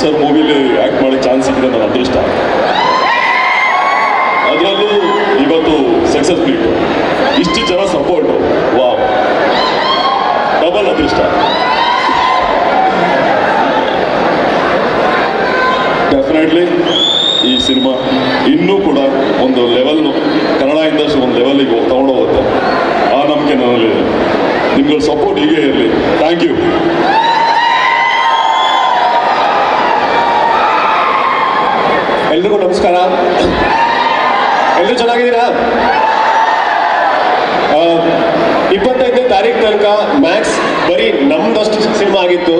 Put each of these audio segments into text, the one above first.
Sir ಮೂವಿಲಿ act ಮಾಡೋ chance ಸಿಕ್ಕಿದೆ ನನ್ನ ಅದೃಷ್ಟ. ಅದರಲ್ಲೂ ಇವತ್ತು ಸಕ್ಸಸ್ ಮೀಟು, ಇಷ್ಟು ಜನ ಸಪೋರ್ಟು, ವಾವ್, ಡಬಲ್ ಅದೃಷ್ಟ. ಡೆಫಿನೆಟ್ಲಿ ಈ ಸಿನಿಮಾ ಇನ್ನೂ ಕೂಡ ಒಂದು ಲೆವೆಲ್, ಕನ್ನಡ ಇಂಡಸ್ಟ್ರಿ ಒಂದು ಲೆವೆಲಿಗೆ ತಗೊಂಡೋಗುತ್ತೆ, ಆ ನಂಬಿಕೆ ನನ್ನಲ್ಲಿದೆ. ನಿಮ್ಗಳ ಸಪೋರ್ಟ್ ಹೀಗೆ ಇರಲಿ. Thank you. ಎಲ್ರಿಗೂ ನಮಸ್ಕಾರ. ಎಲ್ಲರೂ ಚೆನ್ನಾಗಿದ್ದೀರಾ? 25ನೇ ತಾರೀಕು ತನಕ ಮ್ಯಾಕ್ಸ್ ಬರೀ ನಮ್ದಷ್ಟು ಸಿನಿಮಾ ಆಗಿತ್ತು.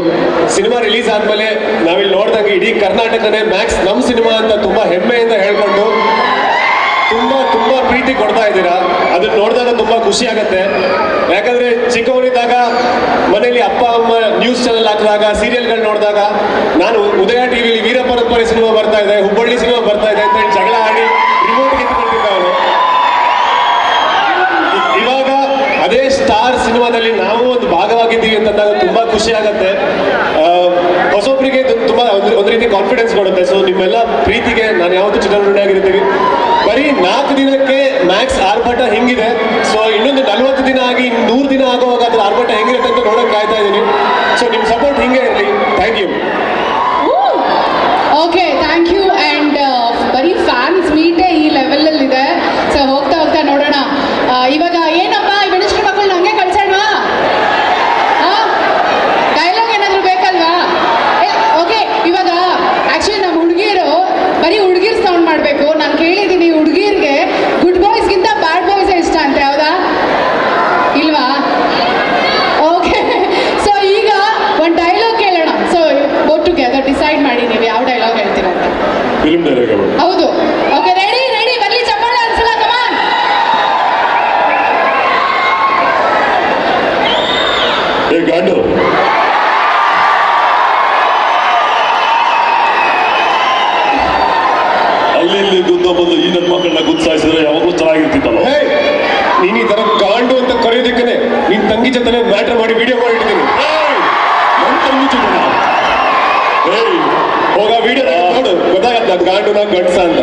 ಸಿನಿಮಾ ರಿಲೀಸ್ ಆದ್ಮೇಲೆ ನಾವಿಲ್ಲಿ ನೋಡಿದಂಗೆ ಇಡೀ ಕರ್ನಾಟಕನೇ ಮ್ಯಾಕ್ಸ್ ನಮ್ಮ ಸಿನಿಮಾ ಅಂತ ತುಂಬಾ ಹೆಮ್ಮೆಯಿಂದ ಹೇಳ್ಕೊಂಡು ತುಂಬಾ ಪ್ರೀತಿ ಕೊಡ್ತಾ ಇದ್ದೀರಾ. ಅದನ್ನ ನೋಡಿದಾಗ ತುಂಬಾ ಖುಷಿ ಆಗುತ್ತೆ. ಯಾಕಂದ್ರೆ ಚಿಕ್ಕವನಿದ್ದಾಗ ಮನೇಲಿ ಅಪ್ಪ ಅಮ್ಮ ನ್ಯೂಸ್ ಚಾನೆಲ್ ಹಾಕಿದಾಗ, ಸೀರಿಯಲ್ಗಳು ನೋಡಿದಾಗ, ನಾನು ಉದಯ ಟಿವಿಲಿ ವೀರಪರಂಪರೆ ಸಿನಿಮಾ ಬರ್ತಾ ಇದೆ, ಹುಬ್ಬಳ್ಳಿ ಸಿನಿಮಾ ಬರ್ತಾ ಇದೆ ಅಂತ ಜಗಳ ಆಡಿ ರಿಮೋಟ್ ಕಿತ್ಕೊಂಡಿದ್ದ ಅವನು. ಇವಾಗ ಅದೇ ಸ್ಟಾರ್ ಸಿನಿಮಾದಲ್ಲಿ ನಾವು ಒಂದು ಭಾಗವಾಗಿದ್ದೀವಿ ಅಂತಂದಾಗ ತುಂಬಾ ಖುಷಿ ಆಗುತ್ತೆ. ಹೊಸೊಬ್ಬರಿಗೆ ತುಂಬಾ ಒಂದು ರೀತಿ ಕಾನ್ಫಿಡೆನ್ಸ್ ಕೊಡುತ್ತೆ. ಸೊ ನಿಮ್ಮೆಲ್ಲ ಪ್ರೀತಿಗೆ ನಾನು ಯಾವತ್ತೂ ಚಿತ್ರಋಣಿಯಾಗಿರ್ತೀವಿ. ಬರೀ 4 ದಿನಕ್ಕೆ ಮ್ಯಾಕ್ಸ್ ಆರ್ಭಟ ಹಿಂಗಿದೆ. ಸೊ ಇನ್ನೊಂದು 40 ದಿನ ಆಗಿ 100 ದಿನ ಆಗುವಾಗ ಅದ್ರ ಆರ್ಭಟ ಹೆಂಗಿರುತ್ತೆ ಅಂತ ನೋಡಕ್ ಕಾಯ್ತಾ ಇದ್ದೀನಿ. ಸೊ ನಿಮ್ ಸಪೋರ್ಟ್ ಹಿಂಗೆ ಇರಲಿ. Thank you. Okay, thank you. And ಬರೀ ಫ್ಯಾನ್ಸ್ ಮೀಟೇ ಈ ಲೆವೆಲಲ್ಲಿದೆ. ಸೊ ಹೋಗ್ತಾ ಹೋಗ್ತಾ ನೋಡೋಣ. ಇವಾಗ ಏನಪ್ಪ ಈ ಮಿನಿಸ್ಟ್ರಿ ಮಕ್ಕಳನ್ನ ಹಂಗೆ ಕಳ್ಸೋಣವಾ? ಡೈಲಾಗ್ ಏನಾದರೂ ಬೇಕಲ್ವಾ? ಓಕೆ, ಇವಾಗ ಆ್ಯಕ್ಚುಲಿ ನಮ್ಮ ಹುಡುಗಿಯರು ಬರೀ ಹುಡುಗಿರ್ ಸೌಂಡ್ ಮಾಡಬೇಕು. ನಾನು ಕೇಳಿದ್ದೀನಿ ಹುಡುಗಿರ್ಗೆ ಗುಡ್ ಬಾಯ್ಸ್ಗಿಂತ ಬ್ಯಾಡ್ ಬಾಯ್ಸೇ ಇಷ್ಟ ಅಂತ. ಹೌದಾ ಇಲ್ವಾ? ಓಕೆ, ಸೊ ಈಗ ಒಂದು ಡೈಲಾಗ್ ಕೇಳೋಣ. ಸೊ ಬೋತ್ ಟುಗೆದರ್ ಡಿಸೈಡ್ ಮಾಡಿ ನೀವು ಯಾವ ಡೈಲಾಗ್ ಹೇಳ್ತೀರ ಅಂತ. Film director. ಹೌದು. ಓಕೆ, ರೆಡಿ ರೆಡಿ, ಬರ್ಲಿ ಚಪ್ಪಾಳೆ ಅನ್ಸಲ್ಲ. ಕಮಾನ್. ಏ ಗಾಂಡು, ಅಲ್ಲಿ ಇಲ್ಲಿ ಗುದ್ದ ಬಂದು ಈ ನನ್ನ ಮಕ್ಕಳನ್ನ ಗುದ್ದಾಯಿಸಿದ್ರೆ ಯಾವಾಗಲೂ ಚೆನ್ನಾಗಿರ್ತಿತ್ತಲ್ಲ. ನೀನ್ ಈ ತರ ಗಾಂಡು ಅಂತ ಕರೆಯೋದಕ್ಕೆ ನಿನ್ ತಂಗಿ ಜೊತೆ ಮ್ಯಾಟ್ರ್ ಮಾಡಿ ವಿಡಿಯೋ ಮಾಡಿಟ್ಟಿದ್ದೀನಿ. ನನ್ನ ತಂಗಿ ಜೊತೆನಾ? ಹೋಗ ವಿಡಿಯೋ ನೋಡು, ಗೊತ್ತಾಗತ್ತ ಗಾಂಡುನ ಗಂಡ್ಸ ಅಂತ.